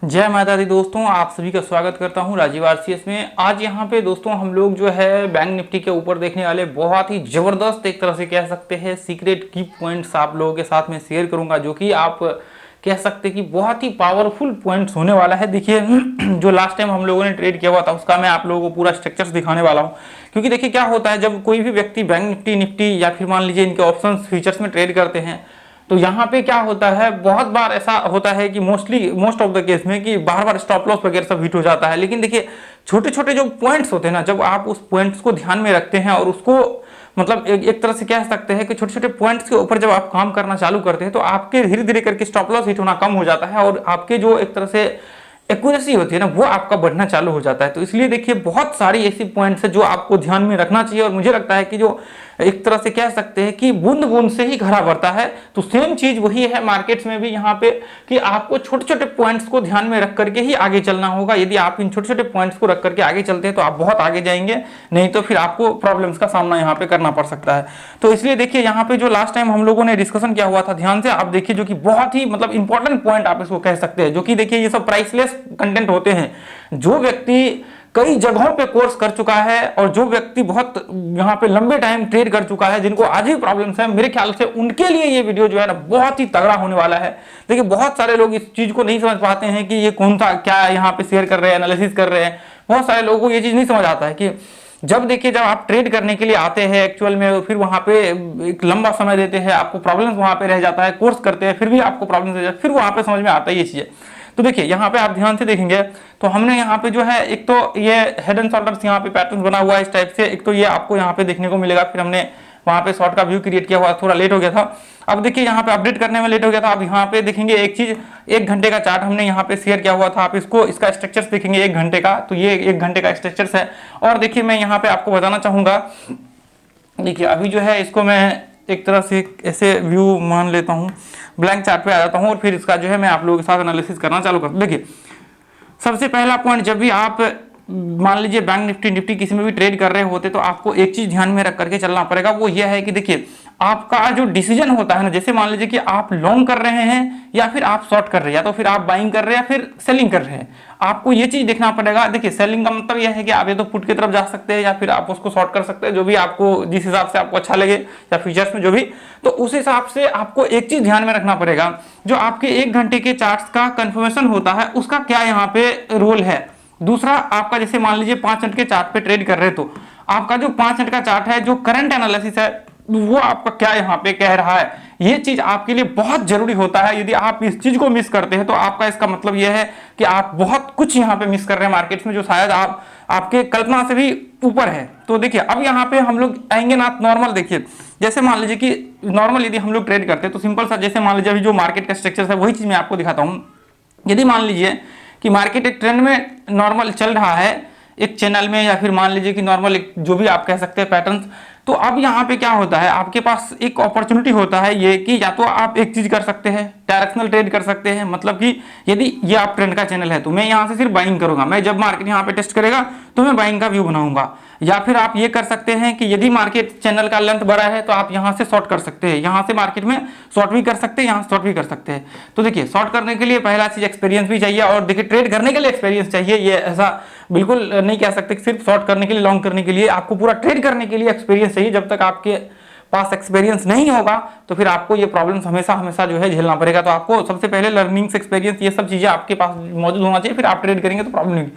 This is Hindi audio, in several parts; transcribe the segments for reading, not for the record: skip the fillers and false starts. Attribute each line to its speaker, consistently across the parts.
Speaker 1: जय माता दी दोस्तों, आप सभी का स्वागत करता हूं राजीव आरसीएस में। आज यहां पे दोस्तों हम लोग जो है बैंक निफ्टी के ऊपर देखने वाले बहुत ही ज़बरदस्त, एक तरह से कह सकते हैं सीक्रेट की पॉइंट्स आप लोगों के साथ में शेयर करूंगा, जो कि आप कह सकते हैं कि बहुत ही पावरफुल पॉइंट्स होने वाला है। देखिए जो लास्ट टाइम हम लोगों ने ट्रेड किया हुआ था उसका मैं आप लोगों को पूरा स्ट्रक्चर्स दिखाने वाला हूँ। क्योंकि देखिए क्या होता है, जब कोई भी व्यक्ति बैंक निफ्टी या फिर मान लीजिए इनके ऑप्शन फ्यूचर्स में ट्रेड करते हैं तो यहाँ पे क्या होता है, बहुत बार ऐसा होता है कि मोस्ट ऑफ द केस में कि बार बार स्टॉप लॉस वगैरह सब हिट हो जाता है। लेकिन देखिए छोटे छोटे जो पॉइंट्स होते हैं ना, जब आप उस पॉइंट्स को ध्यान में रखते हैं और उसको मतलब एक तरह से कह सकते हैं कि छोटे छोटे पॉइंट्स के ऊपर जब आप काम करना चालू करते हैं तो आपके धीरे धीरे करके स्टॉप लॉस हिट होना कम हो जाता है और आपके जो एक तरह से एक्यूरेसी होती है ना वो आपका बढ़ना चालू हो जाता है। तो इसलिए देखिए बहुत सारी ऐसी पॉइंट्स है जो आपको ध्यान में रखना चाहिए। और मुझे लगता है कि जो एक तरह से कह सकते हैं कि बूंद बूंद से ही घड़ा भरता है, तो सेम चीज वही है मार्केट्स में भी यहाँ पे कि आपको छोटे छोटे पॉइंट्स को ध्यान में रख करके ही आगे चलना होगा। यदि आप इन छोटे छोटे पॉइंट्स को रख करके आगे चलते हैं तो आप बहुत आगे जाएंगे, नहीं तो फिर आपको प्रॉब्लम्स का सामना यहाँ पे करना पड़ सकता है। तो इसलिए देखिए यहाँ पे जो लास्ट टाइम हम लोगों ने डिस्कशन किया हुआ था, ध्यान से आप देखिए, जो कि बहुत ही मतलब इंपॉर्टेंट पॉइंट आप इसको कह सकते हैं, जो कि देखिए ये सब प्राइसलेस कंटेंट होते हैं। जो व्यक्ति कई जगहों पे कोर्स कर चुका है और जो व्यक्ति बहुत यहाँ पे लंबे टाइम ट्रेड कर चुका है, जिनको आज भी प्रॉब्लम्स है, मेरे ख्याल से उनके लिए ये वीडियो जो है ना बहुत ही तगड़ा होने वाला है। देखिए बहुत सारे लोग इस चीज को नहीं समझ पाते हैं कि ये कौन सा क्या यहाँ पे शेयर कर रहे हैं, एनालिसिस कर रहे हैं। बहुत सारे लोगों को ये चीज नहीं समझ आता है कि जब देखिए जब आप ट्रेड करने के लिए आते हैं एक्चुअल में, फिर वहां पे एक लंबा समय देते हैं, आपको प्रॉब्लम्स वहां पे रह जाता है, कोर्स करते हैं फिर भी आपको प्रॉब्लम्स रह जाता है, फिर वहां पे समझ में आता है ये चीजें। तो देखिए यहाँ पे आप ध्यान से देखेंगे तो हमने यहाँ पे जो है एक तो ये हेड एंड शोल्डर्स यहाँ पे पैटर्न बना हुआ है इस टाइप से, एक तो ये आपको यहाँ पे देखने को मिलेगा। फिर हमने वहां पे शॉर्ट का व्यू क्रिएट किया हुआ, थोड़ा लेट हो गया था। अब देखिए यहाँ पे अपडेट करने में लेट हो गया था। अब यहाँ पे देखेंगे एक चीज, 1 घंटे का चार्ट हमने यहाँ पे शेयर किया हुआ था, आप इसको इसका स्ट्रक्चर्स देखेंगे 1 घंटे का, तो ये 1 घंटे का स्ट्रक्चर्स है। और देखिए मैं यहाँ पे आपको बताना चाहूंगा, देखिए अभी जो है इसको मैं एक तरह से ऐसे व्यू मान लेता हूँ, ब्लैंक चार्ट पे आ जाता हूँ और फिर इसका जो है मैं आप लोगों के साथ एनालिसिस करना चालू करता हूँ। देखिए सबसे पहला पॉइंट, जब भी आप मान लीजिए बैंक निफ्टी किसी में भी ट्रेड कर रहे होते तो आपको एक चीज ध्यान में रख करके चलना पड़ेगा, वो यह है कि देखिए आपका जो डिसीजन होता है ना, जैसे मान लीजिए कि आप लॉन्ग कर रहे हैं या फिर आप शॉर्ट कर रहे हैं, या तो फिर आप बाइंग कर रहे हैं या फिर सेलिंग कर रहे हैं, आपको ये चीज देखना पड़ेगा। देखिए सेलिंग का मतलब यह है कि आप ये तो पुट की तरफ जा सकते हैं या फिर आप उसको शॉर्ट कर सकते हैं, जो भी आपको जिस हिसाब से आपको अच्छा लगे, या फ्यूचर्स में जो भी। तो उस हिसाब से आपको एक चीज ध्यान में रखना पड़ेगा, जो आपके 1 घंटे के चार्ट्स का कंफर्मेशन होता है उसका क्या यहाँ पे रोल है। दूसरा आपका जैसे मान लीजिए 5 मिनट के चार्ट पे ट्रेड कर रहे हैं तो आपका जो 5 मिनट का चार्ट है, जो करंट एनालिसिस है, वो आपका क्या यहाँ पे कह रहा है, ये चीज आपके लिए बहुत जरूरी होता है। यदि आप इस चीज को मिस करते हैं तो आपका इसका मतलब यह है कि आप बहुत कुछ यहाँ पे मिस कर रहे हैं मार्केट्स में, जो शायद आप आपके कल्पना से भी ऊपर है। तो देखिए अब यहाँ पे हम लोग आएंगे ना नॉर्मल, देखिए जैसे मान लीजिए कि नॉर्मल यदि हम लोग ट्रेड करते हैं तो सिंपल सा, जैसे मान लीजिए अभी जो मार्केट का स्ट्रक्चर है वही चीज मैं आपको दिखाता हूँ। यदि मान लीजिए कि मार्केट एक ट्रेंड में नॉर्मल चल रहा है एक चैनल में, या फिर मान लीजिए कि नॉर्मल एक जो भी आप कह सकते हैं पैटर्न्स, तो अब यहाँ पे क्या होता है, आपके पास एक अपॉर्चुनिटी होता है ये कि या तो आप एक चीज कर सकते हैं, डायरेक्शनल ट्रेड कर सकते हैं। मतलब कि यदि ये आप ट्रेंड का चैनल है तो मैं यहाँ से सिर्फ बाइंग करूंगा, मैं जब मार्केट यहाँ पे टेस्ट करेगा तो मैं बाइंग का व्यू बनाऊंगा। या फिर आप ये कर सकते हैं कि यदि मार्केट चैनल का लेंथ बड़ा है तो आप यहाँ से शॉर्ट कर सकते हैं, यहाँ से मार्केट में शॉर्ट भी कर सकते हैं, यहाँ से शॉर्ट भी कर सकते हैं। तो देखिए शॉर्ट करने के लिए पहला चीज एक्सपीरियंस भी चाहिए, और देखिए ट्रेड करने के लिए एक्सपीरियंस चाहिए। ये ऐसा बिल्कुल नहीं कह सकते कि सिर्फ शॉर्ट करने के लिए, लॉन्ग करने के लिए, आपको पूरा ट्रेड करने के लिए एक्सपीरियंस चाहिए। जब तक आपके पास एक्सपीरियंस नहीं होगा तो फिर आपको ये प्रॉब्लम्स हमेशा हमेशा जो है झेलना पड़ेगा। तो आपको सबसे पहले लर्निंग्स, एक्सपीरियंस, ये सब चीजें आपके पास मौजूद होना चाहिए, फिर आप ट्रेड करेंगे तो प्रॉब्लम नहीं।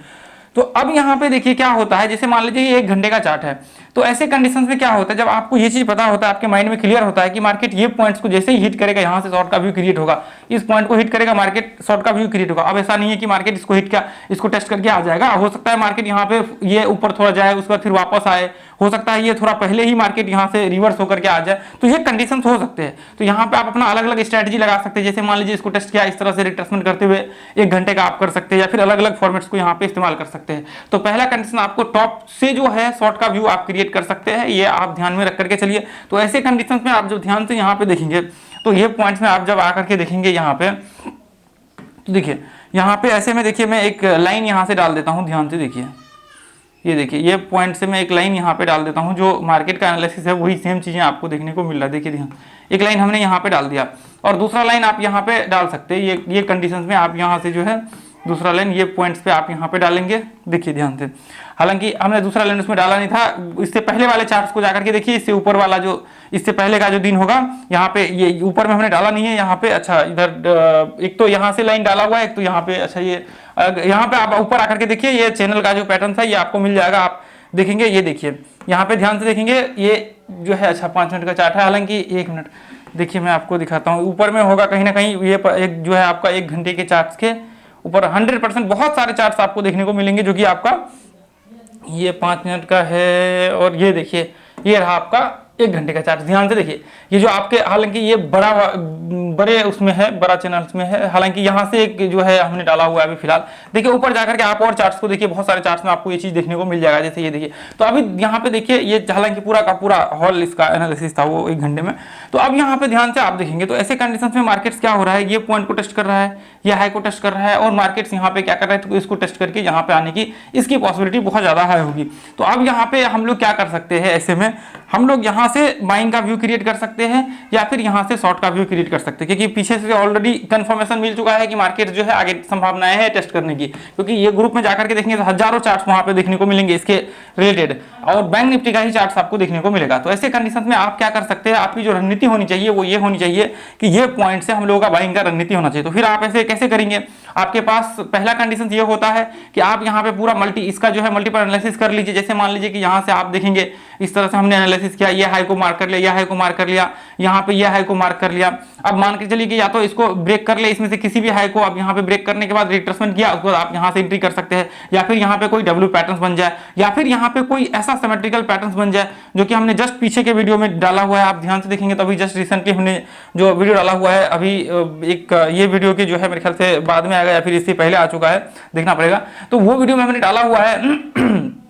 Speaker 1: तो अब यहाँ पे देखिए क्या होता है, जैसे मान लीजिए ये 1 घंटे का चार्ट है, तो ऐसे कंडीशंस में क्या होता है, जब आपको ये चीज पता होता है, आपके माइंड में क्लियर होता है कि मार्केट ये पॉइंट्स को जैसे ही हिट करेगा यहाँ से शॉर्ट का व्यू क्रिएट होगा, इस पॉइंट को हिट करेगा मार्केट शॉर्ट का व्यू क्रिएट होगा। अब ऐसा नहीं है कि मार्केट इसको हिट किया इसको टेस्ट करके आ जाएगा, हो सकता है मार्केट यहाँ पे ये ऊपर थोड़ा जाए उसके बाद फिर वापस आए, हो सकता है ये थोड़ा पहले ही मार्केट यहाँ से रिवर्स होकर के आ जाए, तो ये कंडीशंस हो सकते हैं। तो यहाँ पे आप अपना अलग अलग स्ट्रेटजी लगा सकते हैं, जैसे मान लीजिए इसको टेस्ट किया, इस तरह से रिट्रेसमेंट करते हुए 1 घंटे का आप कर सकते हैं, या फिर अलग अलग फॉर्मेट्स को यहाँ पे इस्तेमाल कर सकते हैं। तो पहला कंडीशन आपको टॉप से जो है शॉर्ट का व्यू आप क्रिएट कर सकते हैं, ये आप ध्यान में रख करके चलिए। तो ऐसे कंडीशंस में आप जब ध्यान से यहाँ पे देखेंगे तो ये पॉइंट्स में आप जब आकर के देखेंगे यहाँ पे, तो देखिए यहाँ पे ऐसे में देखिए मैं एक लाइन यहाँ से डाल देता हूँ, ध्यान से देखिए, ये देखिए ये पॉइंट से मैं एक लाइन यहाँ पे डाल देता हूँ, जो मार्केट का एनालिसिस है वही सेम चीजें आपको देखने को मिल रहा है। देखिए ध्यान, एक लाइन हमने यहाँ पे डाल दिया और दूसरा लाइन आप यहाँ पे डाल सकते हैं। ये कंडीशंस में आप यहाँ से जो है दूसरा लाइन ये पॉइंट्स पे आप यहाँ पे डालेंगे, देखिए ध्यान से। हालांकि हमने दूसरा लाइन उसमें डाला नहीं था, इससे पहले वाले चार्ट्स को जाकर के देखिए, इससे ऊपर वाला जो इससे पहले का जो दिन होगा यहाँ पे, ये ऊपर में हमने डाला नहीं है यहाँ पे। अच्छा इधर एक तो यहाँ से लाइन डाला हुआ है, एक तो यहाँ पे। अच्छा ये यहाँ पे आप ऊपर आकर के देखिए, ये चैनल का जो पैटर्न था ये आपको मिल जाएगा, आप देखेंगे। ये देखिए यहाँ पे ध्यान से देखेंगे, ये जो है अच्छा 5 मिनट का चार्ट है। हालांकि 1 मिनट देखिए मैं आपको दिखाता हूँ, ऊपर में होगा कहीं ना कहीं ये एक जो है आपका 1 घंटे के चार्ट्स के ऊपर 100% बहुत सारे चार्ट्स आपको देखने को मिलेंगे, जो कि आपका ये 5 मिनट का है। और ये देखिए ये रहा आपका 1 घंटे का चार्ट। ध्यान से देखिए ये जो आपके, हालांकि ये बड़े उसमें है, बड़ा चैनल में है। हालांकि यहाँ से एक जो है हमने डाला हुआ है अभी फिलहाल। देखिए ऊपर जाकर के आप और चार्ट्स को देखिए, बहुत सारे चार्ट्स में आपको ये चीज देखने को मिल जाएगा। जैसे ये देखिए, तो अभी यहाँ पे देखिए ये हालांकि पूरा का पूरा हॉल इसका एनालिसिस था वो 1 घंटे में। तो अब यहाँ पे ध्यान से आप देखेंगे तो ऐसे कंडीशन में मार्केट्स क्या हो रहा है, ये पॉइंट को टेस्ट कर रहा है, ये हाई को टेस्ट कर रहा है, और मार्केट्स यहाँ पे क्या कर रहे हैं, तो इसको टेस्ट करके यहाँ पे आने की इसकी पॉसिबिलिटी बहुत ज्यादा हाई होगी। तो अब यहाँ पे हम लोग क्या कर सकते हैं, ऐसे में हम लोग यहाँ से बाइंग का व्यू क्रिएट कर सकते हैं, या फिर यहाँ से शॉर्ट का व्यू क्रिएट कर सकते हैं, क्योंकि पीछे से ऑलरेडी कंफर्मेशन मिल चुका है कि मार्केट जो है आगे संभावनाएं है टेस्ट करने की। क्योंकि ये ग्रुप में जाकर के देखेंगे तो हजारों चार्ट्स वहां पे देखने को मिलेंगे इसके रिलेटेड, और बैंक निफ्टी का ही चार्ट्स आपको देखने को मिलेगा। तो ऐसे कंडीशन में आप क्या कर सकते हैं, आपकी जो रणनीति होनी चाहिए वो ये होनी चाहिए कि ये पॉइंट से हम लोगों का बाइंग का रणनीति होना चाहिए। तो फिर आप ऐसे कैसे करेंगे, आपके पास पहला कंडीशन ये होता है कि आप यहाँ पे पूरा इसका जो है मल्टीपल एनालिसिस कर लीजिए। जैसे मान लीजिए कि यहाँ से आप देखेंगे इस तरह से हमने एनालिसिस किया, ये हाई को मार्क कर लिया, ये हाई को मार्क कर लिया, यहाँ पे ये हाई को मार्क कर लिया। अब मान के चलिए कि या तो इसको ब्रेक कर ले, इसमें से किसी भी हाई को अब यहाँ पे ब्रेक करने के बाद रिट्रेसमेंट किया, उसके बाद आप यहाँ से एंट्री कर सकते हैं, या फिर यहाँ पे कोई डब्ल्यू पैटर्न बन जाए, या फिर यहाँ पे कोई ऐसा सिमेट्रिकल पैटर्न बन जाए जो कि हमने जस्ट पीछे के वीडियो में डाला हुआ है। आप ध्यान से देखेंगे तो अभी जस्ट रिसेंटली हमने जो वीडियो डाला हुआ है, अभी एक ये वीडियो की जो है मेरे ख्याल से बाद में आएगा या फिर इससे पहले आ चुका है, देखना पड़ेगा। तो वो वीडियो में हमने डाला हुआ है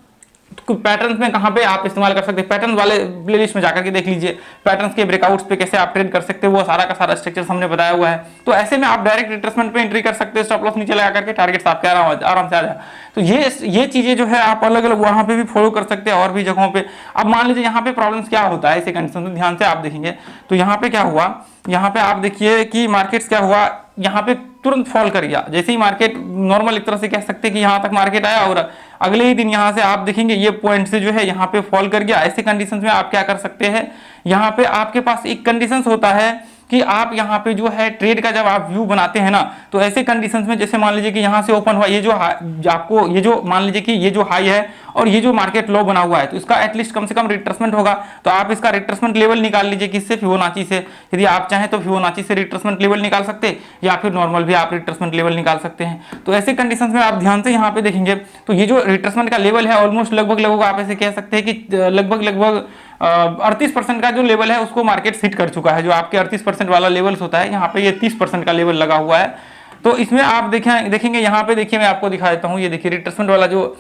Speaker 1: पैटर्न्स में कहां पे आप इस्तेमाल कर सकते हैं, पैटर्न वाले प्लेलिस्ट में जाकर के देख लीजिए, पैटर्न्स के ब्रेकआउट्स पे कैसे आप ट्रेड कर सकते हैं, वो सारा का सारा स्ट्रक्चर हमने बताया हुआ है। तो ऐसे में आप डायरेक्ट रिट्रेसमेंट पे एंट्री कर सकते हैं, स्टॉप लॉस नीचे लगा करके टारगेट्स आपके आराम से आ जाए। तो ये चीजें जो है आप अलग अलग वहां पे भी फॉलो कर सकते हैं और भी जगहों पे। अब मान लीजिए यहाँ पे प्रॉब्लम्स क्या होता है, इसे कंडीशन में ध्यान से आप देखेंगे तो यहाँ पे क्या हुआ, यहाँ पे आप देखिए कि मार्केट्स क्या हुआ, यहाँ पे तुरंत फॉल कर गया। जैसे ही मार्केट नॉर्मल एक तरह से कह सकते हैं कि यहाँ तक मार्केट आया और अगले ही दिन यहाँ से आप देखेंगे ये पॉइंट से जो है यहाँ पे फॉल कर गया। ऐसे कंडीशंस में आप क्या कर सकते हैं, यहाँ पे आपके पास एक कंडीशंस होता है कि आप यहाँ पे जो है ट्रेड का जब आप व्यू बनाते हैं ना, तो ऐसे कंडीशंस में जैसे मान लीजिए कि यहाँ से ओपन हुआ, ये जो आपको ये जो मान लीजिए कि ये जो हाई है और ये जो मार्केट लो बना हुआ है, तो इसका एटलीस्ट कम से कम रिट्रेसमेंट होगा। तो आप इसका रिट्रेसमेंट लेवल निकाल लीजिए किससे, फिबोनाची से। यदि आप चाहें तो फिबोनाची से रिट्रेसमेंट लेवल निकाल सकते हैं, या फिर नॉर्मल भी आप रिट्रेसमेंट लेवल निकाल सकते हैं। तो ऐसे कंडीशन में आप ध्यान से यहाँ पे देखेंगे तो ये जो रिट्रेसमेंट का लेवल है ऑलमोस्ट लगभग आप ऐसे कह सकते हैं कि लगभग 38% का जो लेवल है उसको मार्केट हिट कर चुका है। जो आपके 38% वाला लेवल्स होता है, यहाँ पे ये 30% का लेवल लगा हुआ है। तो इसमें आप देखेंगे यहाँ पे देखिए मैं आपको दिखा देता हूँ, ये देखिए रिट्रेसमेंट वाला जो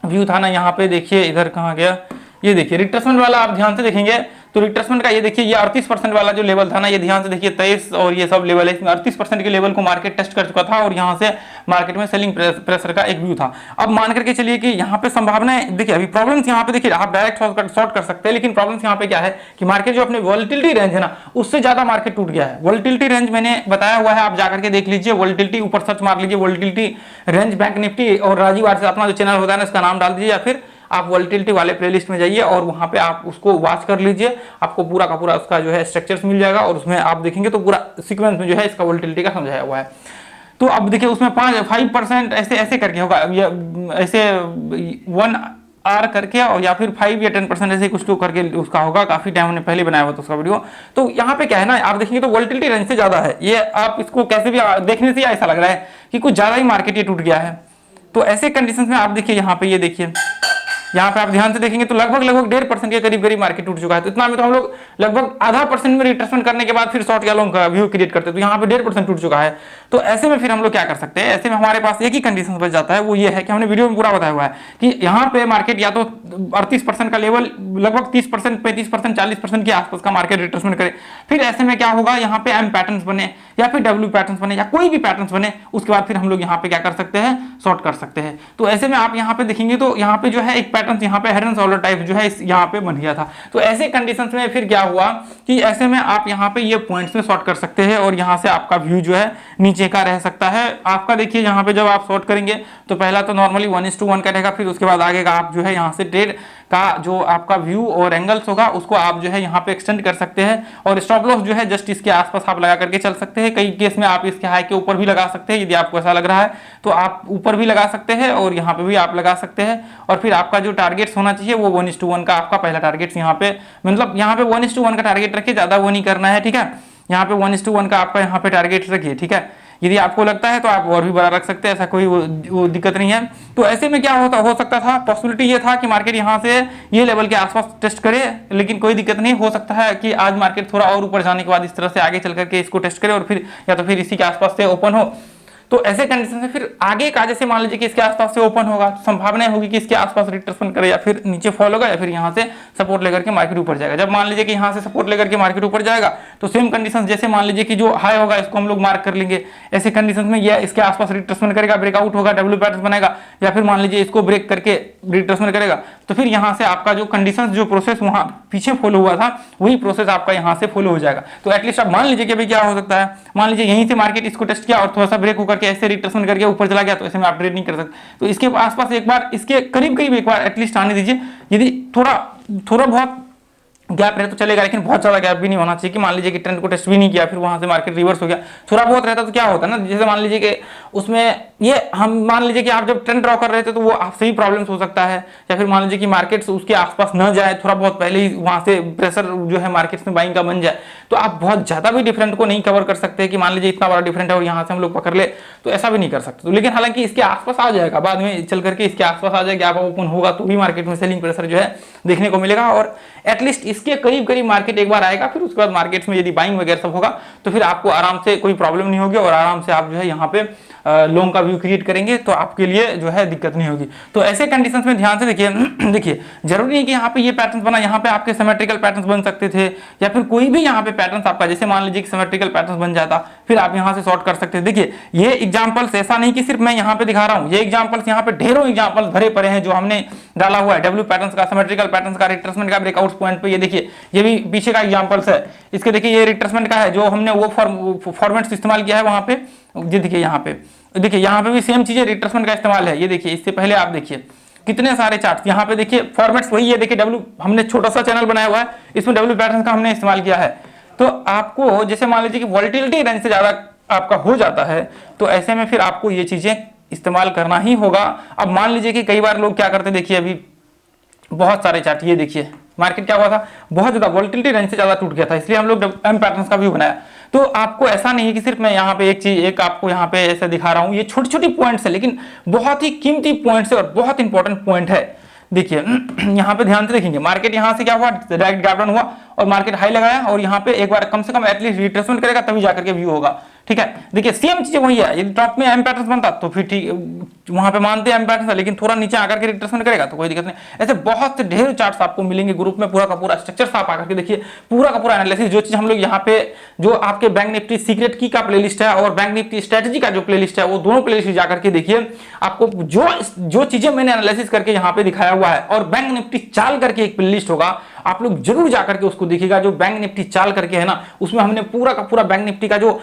Speaker 1: व्यू था ना, यहाँ पे देखिए इधर कहाँ गया, ये देखिए रिट्रेसमेंट वाला आप ध्यान से देखेंगे तो रिट्रेसमेंट का ये देखिए ये 38% वाला जो लेवल था ना, ये ध्यान से देखिए 23 और ये सब लेवल है, इसमें 38% के लेवल को मार्केट टेस्ट कर चुका था और यहाँ से मार्केट में सेलिंग प्रेशर का एक व्यू था। अब मान करके चलिए कि यहाँ पे संभावनाएं देखिए, अभी प्रॉब्लम्स यहाँ पे देखिए आप डायरेक्ट शॉर्ट कर सकते हैं, लेकिन प्रॉब्लम्स यहाँ पे क्या है कि मार्केट जो अपने वोलेटिलिटी रेंज है ना उससे ज्यादा मार्केट टूट गया है। वोलेटिलिटी रेंज मैंने बताया हुआ है, आप जाकर के देख लीजिए, वोलेटिलिटी ऊपर सर्च मार लीजिए वोलेटिलिटी रेंज बैंक निफ्टी, और राजीव आर से अपना जो चैनल होता है ना इसका नाम डाल दीजिए, या फिर आप वोलेटिलिटी वाले प्लेलिस्ट में जाइए और वहां पे आप उसको वॉच कर लीजिए, आपको पूरा का पूरा उसका जो है स्ट्रक्चर्स मिल जाएगा और उसमें आप देखेंगे तो पूरा सीक्वेंस में जो है इसका वोलेटिलिटी का समझाया हुआ है। तो अब देखिए उसमें 5% ऐसे करके होगा, या ऐसे 1 आर करके, और या फिर 5 या 10% ऐसे कुछ तो करके उसका होगा। काफी टाइम हमने पहले बनाया हुआ था उसका वीडियो। तो यहाँ पे क्या है ना, आप देखेंगे तो वोलेटिलिटी रेंज से ज्यादा है, ये आप इसको कैसे भी देखने से ऐसा लग रहा है कि कुछ ज्यादा ही मार्केट ये टूट गया है। तो ऐसे कंडीशन में आप देखिए यहाँ पे, ये देखिए यहाँ पे आप ध्यान से देखेंगे तो लगभग 1.5% के करीब मार्केट टूट चुका है। तो इतना में तो हम लोग लगभग आधा % में रिट्रेसमेंट करने के बाद फिर शॉर्ट या लॉन्ग का व्यू क्रिएट करते हैं, तो यहाँ पे 1.5% टूट चुका है। तो ऐसे में फिर हम लोग क्या कर सकते हैं, ऐसे में हमारे पास एक ही कंडीशन बच जाता है, वो ये है कि हमने वीडियो में पूरा बताया हुआ है कि यहाँ पे मार्केट या तो 38% का लेवल लगभग 30%, 35%, 40% के आसपास का मार्केट रिट्रेसमेंट करे। फिर ऐसे में क्या होगा, यहाँ पे एम पैटर्न्स बने या फिर डब्ल्यू पैटर्न्स बने या कोई भी पैटर्न्स बने, उसके बाद फिर हम लोग यहाँ पे क्या कर सकते हैं, शॉर्ट कर सकते हैं। तो ऐसे में आप यहाँ पे देखेंगे तो यहाँ पे जो है एक पैटर्न यहाँ पे हेड एंड शोल्डर टाइप जो है यहाँ पे बन गया था। तो ऐसे कंडीशंस में फिर क्या हुआ कि ऐसे में आप यहाँ पे ये पॉइंट्स में शॉर्ट कर सकते हैं और यहाँ से आपका व्यू जो है नीचे का रह सकता है। आपका देखिए यहाँ पे जब आप शॉर्ट करेंगे तो पहला तो नॉर्मली 1:1 का रहेगा, फिर उसके बाद आगे का आप जो है यहाँ से ट्रेड का जो आपका व्यू और एंगल्स होगा उसको आप जो है यहाँ पे एक्सटेंड कर सकते हैं और स्टॉप लॉस जो है जस्ट इसके आसपास आप लगा करके चल सकते हैं। कई केस में आप इसके हाई के ऊपर भी लगा सकते हैं, यदि आपको ऐसा लग रहा है तो आप ऊपर भी लगा सकते हैं और यहाँ पे भी आप लगा सकते हैं। और फिर आपका जो टारगेट्स होना चाहिए वो 1:1 का आपका पहला टारगेट यहाँ पे, मतलब यहाँ पे 1:1 का टारगेट रखिए, ज्यादा वो नहीं करना है, ठीक है। यहाँ पे 1:1 का आपका यहाँ पे टारगेट रखिए, ठीक है। यदि आपको लगता है तो आप और भी बड़ा रख सकते हैं, ऐसा कोई वो दिक्कत नहीं है। तो ऐसे में क्या हो सकता था, पॉसिबिलिटी ये था कि मार्केट यहाँ से ये लेवल के आसपास टेस्ट करे, लेकिन कोई दिक्कत नहीं, हो सकता है कि आज मार्केट थोड़ा और ऊपर जाने के बाद इस तरह से आगे चल करके इसको टेस्ट करे और फिर या तो फिर इसी के आसपास से ओपन हो। तो ऐसे कंडीशन में फिर आगे का जैसे मान लीजिए कि इसके आसपास से ओपन होगा तो संभावना होगी कि इसके आसपास रिट्रेसमेंट करे या फिर नीचे फॉल होगा या फिर यहाँ से सपोर्ट लेकर के मार्केट ऊपर जाएगा। जब मान लीजिए कि यहाँ से सपोर्ट लेकर के मार्केट ऊपर जाएगा तो सेम कंडीशन जैसे मान लीजिए कि जो हाई होगा इसको हम लोग मार्क कर लेंगे। ऐसे कंडीशन में यह इसके आसपास रिट्रेसमेंट करेगा, ब्रेकआउट होगा, डब्ल्यू पैटर्न बनाएगा या फिर मान लीजिए इसको ब्रेक करके रिट्रेसमेंट करेगा तो फिर यहाँ से आपका जो कंडीशन जो प्रोसेस वहाँ पीछे फॉलो हुआ था वही प्रोसेस आपका यहाँ से फॉलो हो जाएगा। तो एटलीस्ट आप मान लीजिए कि अभी क्या हो सकता है, मान लीजिए यहीं से मार्केट इसको टेस्ट किया और थोड़ा सा ब्रेक होकर के ऐसे रिट्रेसमेंट करके ऊपर चला गया तो ऐसे में आप ट्रेड नहीं कर सकते। तो इसके आसपास एक बार इसके करीब करीब एक बार एटलीस्ट आने दीजिए। यदि थोड़ा बहुत गैप रहे तो चलेगा, लेकिन बहुत ज्यादा गैप भी नहीं होना चाहिए कि मान लीजिए कि ट्रेंड को टेस्ट भी नहीं किया फिर वहां से मार्केट रिवर्स हो गया। थोड़ा बहुत रहता तो क्या होता है ना, जैसे मान लीजिए कि उसमें ये हम मान लीजिए कि आप जब ट्रेंड ड्रॉ कर रहे थे तो वो आपसे ही प्रॉब्लम्स हो सकता है, या फिर मान लीजिए कि मार्केट्स उसके आसपास न जाए, थोड़ा बहुत पहले ही वहां से प्रेशर जो है मार्केट्स में बाइंग का बन जाए तो आप बहुत ज्यादा भी डिफरेंट को नहीं कवर कर सकते कि मान लीजिए इतना बड़ा डिफरेंट है और यहाँ से हम लोग पकड़ ले, तो ऐसा भी नहीं कर सकते। तो लेकिन हालांकि इसके आसपास आ जाएगा, बाद में चल करके इसके आसपास आ जाएगा, गैप ओपन होगा तो भी मार्केट में सेलिंग प्रेशर जो है देखने को मिलेगा और एटलीस्ट इसके करीब करीब मार्केट एक बार आएगा। फिर उसके बाद मार्केट्स में यदि बाइंग वगैरह सब होगा तो फिर आपको आराम से कोई प्रॉब्लम नहीं होगी और आराम से आप जो है यहाँ पे लॉन्ग का व्यू क्रिएट करेंगे तो आपके लिए जो है दिक्कत नहीं होगी। तो ऐसे कंडीशंस में ध्यान से देखिए देखिए जरूरी नहीं कि यहाँ पे ये पैटर्न बना, यहाँ पे आपके सिमेट्रिकल पैटर्न्स बन सकते थे या फिर कोई भी यहाँ पे पैटर्न्स आपका, जैसे मान लीजिए कि सिमेट्रिकल पैटर्न्स बन जाता फिर आप यहाँ से शॉर्ट कर सकते थे। देखिए ये एग्जांपल्स ऐसा नहीं कि सिर्फ मैं यहाँ पे दिखा रहा हूँ, ये एग्जांपल्स यहाँ पे ढेरों एग्जांपल्स भरे पड़े हैं जो हमने डाला हुआ है डब्ल्यू पैटर्न्स का, सिमेट्रिकल पैटर्न्स का, रिट्रेसमेंट का, ब्रेकआउट पॉइंट पे। ये देखिए ये भी पीछे का एग्जांपल्स है, इसके देखिए ये रिट्रेसमेंट का है जो हमने वो फॉर्मेट्स इस्तेमाल किया है वहां पे। ये देखिए यहाँ पे भी सेम चीजें रिट्रेसमेंट का इस्तेमाल है। ये देखिए इससे पहले आप देखिए कितने सारे चार्ट्स यहाँ पे देखिए फॉर्मेट्स वही है। देखिए डब्ल्यू हमने छोटा सा चैनल बनाया हुआ है, इसमें डब्ल्यू पैटर्न का हमने इस्तेमाल किया है। तो आपको जैसे मान लीजिए कि वॉलेटिलिटी रेंज से ज्यादा आपका हो जाता है तो ऐसे में फिर आपको ये चीजें इस्तेमाल करना ही होगा। अब मान लीजिए कि कई बार लोग क्या करते, देखिए अभी बहुत सारे चार्ट, ये देखिए मार्केट क्या हुआ था, बहुत ज्यादा वॉलेटिलिटी रेंज से ज्यादा टूट गया था, इसलिए हम लोग एम पैटर्न्स का व्यू बनाया। तो आपको ऐसा नहीं है कि सिर्फ मैं यहाँ पे एक आपको यहाँ पे ऐसे दिखा रहा हूँ, ये छोटी छोटी पॉइंट्स है लेकिन बहुत ही कीमती पॉइंट्स है और बहुत इंपॉर्टेंट पॉइंट है। देखिए यहाँ पे ध्यान से देखेंगे मार्केट यहाँ से क्या हुआ, डायरेक्ट गैप डाउन हुआ और मार्केट हाई लगाया और यहाँ पे एक बार कम से कम एटलीस्ट रिट्रेसमेंट करेगा तभी जाकर के व्यू होगा, ठीक है। देखिए सेम चीज वही है, यदि टॉप में एम पैटर्न बनता तो फिर ठीक वहां पे मानते हैं एम पैटर्न, लेकिन थोड़ा नीचे आकर के रिट्रेसमेंट करेगा तो कोई दिक्कत नहीं। ऐसे बहुत से ढेर चार्ट्स आपको मिलेंगे ग्रुप में, पूरा का पूरा स्ट्रक्चर आप आकर के देखिए, पूरा का पूरा एनालिसिस, जो चीज हम लोग यहाँ पे जो आपके बैंक निफ्टी सीक्रेट की का प्लेलिस्ट है और बैंक निफ्टी स्ट्रेटजी का जो प्लेलिस्ट है वो दोनों प्लेलिस्ट जाकर के देखिए। आपको जो चीजें मैंने एनालिसिस करके यहाँ पे दिखाया हुआ है और बैंक निफ्टी चाल करके एक प्लेलिस्ट होगा, आप लोग जरूर जाकर के उसको देखिएगा। जो बैंक निफ्टी चाल करके है ना, उसमें हमने पूरा का पूरा बैंक निफ्टी का जो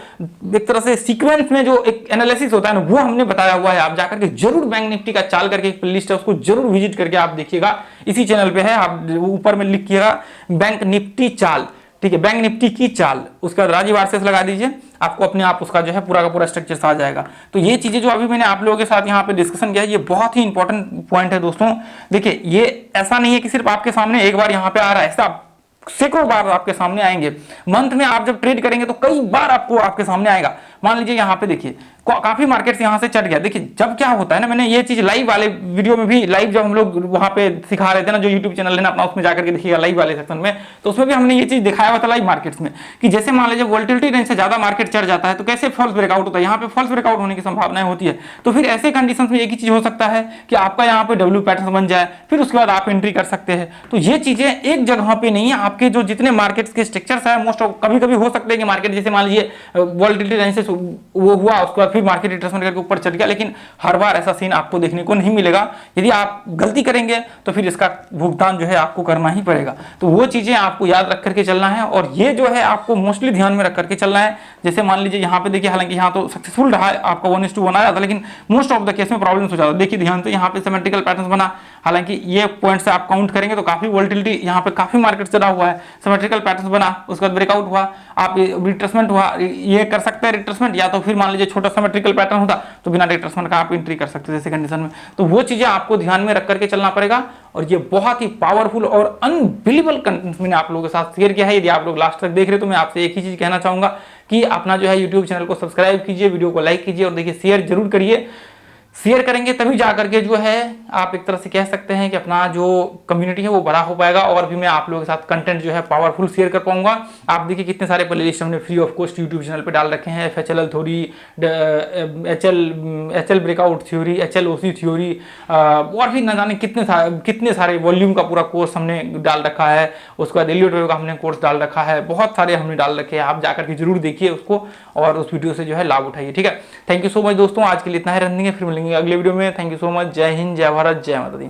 Speaker 1: एक तरह से सीक्वेंस में जो एक एनालिसिस होता है ना वो हमने बताया हुआ है। आप जाकर के जरूर बैंक निफ्टी का चाल करके एक प्लेलिस्ट है उसको जरूर विजिट करके आप देखिएगा, इसी चैनल पे है, आप ऊपर में लिखिएगा बैंक निफ्टी चाल, ठीक है, बैंक निफ्टी की चाल, उसका राजीव आरसीएस लगा दीजिए, आपको अपने आप उसका जो है पूरा का पूरा स्ट्रक्चर आ जाएगा। तो ये चीजें जो अभी मैंने आप लोगों के साथ यहाँ पे डिस्कशन किया है ये बहुत ही इंपॉर्टेंट पॉइंट है दोस्तों। देखिए ये ऐसा नहीं है कि सिर्फ आपके सामने एक बार यहाँ पे आ रहा है, ऐसा सैकड़ों बार आपके सामने आएंगे। मंथ में आप जब ट्रेड करेंगे तो कई बार आपको आपके सामने आएगा। मान लीजिए यहाँ पे देखिए काफी मार्केट्स यहाँ से चढ़ गया। देखिए जब क्या होता है ना, मैंने ये चीज लाइव वाले वीडियो में भी, लाइव जब हम लोग वहां पे सिखा रहे थे ना, जो यूट्यूब चैनल है ना अपना, उसमें जाकर के देखिएगा लाइव वाले सेक्शन में, तो उसमें भी हमने ये चीज दिखाया हुआ था लाइव मार्केट्स में कि जैसे मान लीजिए वोल्टिलिटी रेंज से ज्यादा मार्केट चढ़ जाता है तो कैसे फॉल्स ब्रेकआउट होता है, यहाँ पे फॉल्स ब्रेकआउट होने की संभावनाएं होती है। तो फिर ऐसे कंडीशन में एक ही चीज हो सकता है कि आपका यहाँ पे डब्ल्यू पैटर्न बन जाए, फिर उसके बाद आप एंट्री कर सकते हैं। तो ये चीजें एक जगह पे नहीं है, आपके जो जितने मार्केट्स के स्ट्रक्चर्स है मोस्ट कभी कभी हो सकते हैं कि मार्केट जैसे मान लीजिए वोल्टिलिटी रेंज से वो हुआ, उसके बाद फिर मार्केट रिट्रेसमेंट करके ऊपर चल गया, लेकिन हर बार ऐसा सीन आपको देखने को नहीं मिलेगा। यदि आप गलती करेंगे तो फिर इसका भुगतान जो है आपको करना ही पड़ेगा। तो वो चीजें आपको याद रख करके चलना है, और ये जो है आपको मोस्टली ध्यान में रख करके चलना है। जैसे मान लीजिए यहाँ पे देखिए, हालांकि यहाँ तो सक्सेसफुल रहा है, आपका 1:1 आया था, लेकिन मोस्ट ऑफ द केस में प्रॉब्लम्स हो जाता है। देखिए ध्यान से, यहाँ पे सिमेट्रिकल पैटर्न बना, हालांकि ये पॉइंट से आप काउंट करेंगे तो काफी वोलेटिलिटी यहाँ पे काफी मार्केट चला हुआ है। सिमेट्रिकल पैटर्न बना, उसके बाद ब्रेकआउट हुआ, आप रिट्रेसमेंट हुआ, ये कर सकते हैं रिट्रेसमेंट, या तो फिर मान लीजिए छोटा सिमेट्रिकल पैटर्न होता तो बिना रिट्रेसमेंट का आप एंट्री कर सकते थे ऐसे कंडीशन में। तो वो चीजें आपको ध्यान में रख करके चलना पड़ेगा, और ये बहुत ही पावरफुल और अनबिलीवेबल कंटेंट मैंने आप लोगों के साथ शेयर किया है। यदि आप लोग लास्ट तक देख रहे हो तो मैं आपसे एक ही चीज कहना चाहूंगा कि अपना जो है यूट्यूब चैनल को सब्सक्राइब कीजिए, वीडियो को लाइक कीजिए, और देखिए शेयर जरूर करिए। शेयर करेंगे तभी जाकर के जो है आप एक तरह से कह सकते हैं कि अपना जो कम्युनिटी है वो बड़ा हो पाएगा, और भी मैं आप लोगों के साथ कंटेंट जो है पावरफुल शेयर कर पाऊंगा। आप देखिए कितने सारे प्लेलिस्ट हमने free of cost YouTube channel पे डाल रखे हैं। FHLL theory, HL breakout theory, HLOC theory, और भी न जाने कितने सारे वॉल्यूम का पूरा कोर्स हमने डाल रखा है। उसके बाद एलियट वेव का हमने कोर्स डाल रखा है, बहुत सारे हमने डाल रखे हैं। आप जाकर के जरूर देखिए उसको, और उस वीडियो से जो है लाभ उठाइए। ठीक है, थैंक यू सो मच दोस्तों, आज के लिए इतना ही रखेंगे, फिर मिलेंगे अगले वीडियो में। थैंक यू सो मच, जय हिंद, जय भारत, जय माता दी।